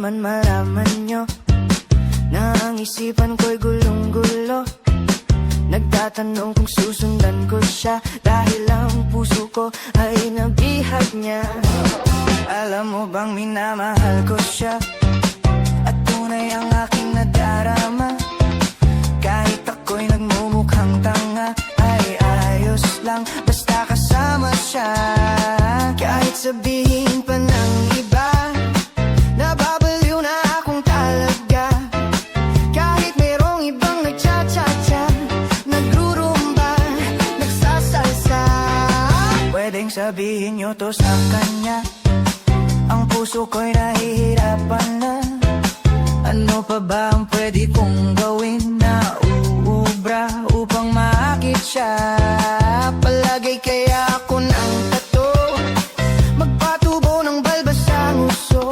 naman malaman nyo na ang isipan ko'y gulong-gulo. Nagtatanong kung susundan ko siya dahil ang puso ko ay nabihag niya. Alam mo bang minamahal ko siya at tunay ang aking nadarama. Kahit ako'y nagmumukhang tanga ay ayos lang basta kasama siya. Kahit sabihin pa ng iba nababaliw na akong talaga. Kahit merong ibang nagcha-cha-cha, nagrurumba, nagsasalsa, pwedeng sabihin nyo to sa kanya. Ang puso ko'y nahihirapan na. Ano pa ba ang pwede kong gawin na uubra upang maakit siya? Palagay kaya ako ng tato, magpatubo ng balbas sa nguso,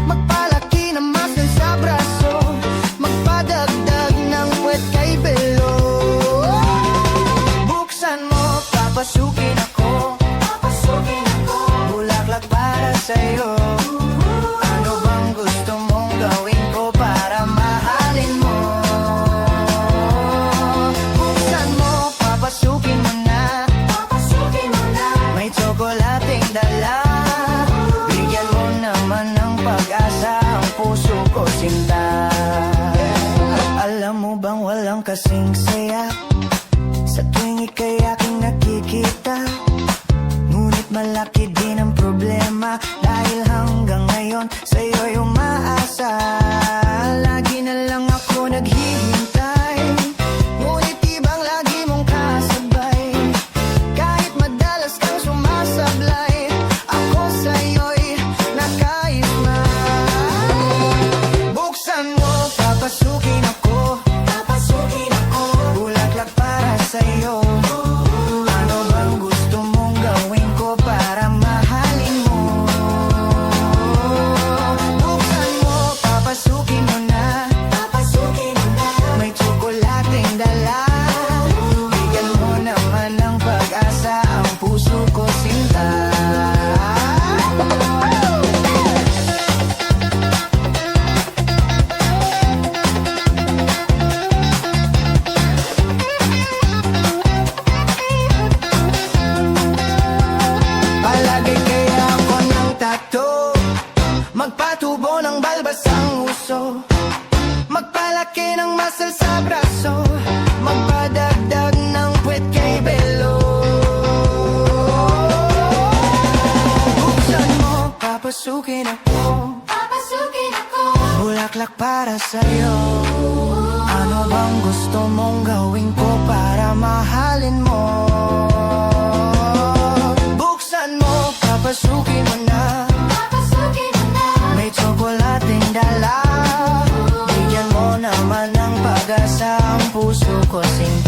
magpalaki ng muscle sa braso, magpadagdag ng puwet kay belo. Buksan mo, papasukin ako, bulaklak para sa'yo. Ano bang gusto mong gawin ko para mahalin mo? Buksan mo, papasukin mo na, may tsokolating dala. Bigyan mo naman ng pag-asa ang puso ko, sinta. Alam mo bang walang kasing saya sa tuwing ika'y aking nakikita? Ngunit malaki din ang problema dahil hanggang ngayon sa'yo'y umaasa. Lagi na lang ako naghihintay, ngunit ibang lagi mong kasabay. Kahit madalas kang sumasablay, ako sa'yo'y nakaisma. Buksan mo, papasukin ako, bulaklak para sa'yo. Ano bang gusto mong gawin ko para mahalin mo? Buksan mo, papasukin mo na, may tsokolating dala. Bigyan mo naman ng pag-asa ang puso ko, sinta. Palagay kaya ako ng tato, magpatubo ng balbas ang uso, magpalaki ng muscle sa braso, magpadagdag ng puwet kay belo. Buksan mo, papasukin ako, bulaklak para sa'yo. Ano bang gusto mong gawin ko para mahalin mo? Buksan mo, papasukin mo na, may tsokolating dala. Bigyan mo naman ng pag-asa ang puso ko, sinta.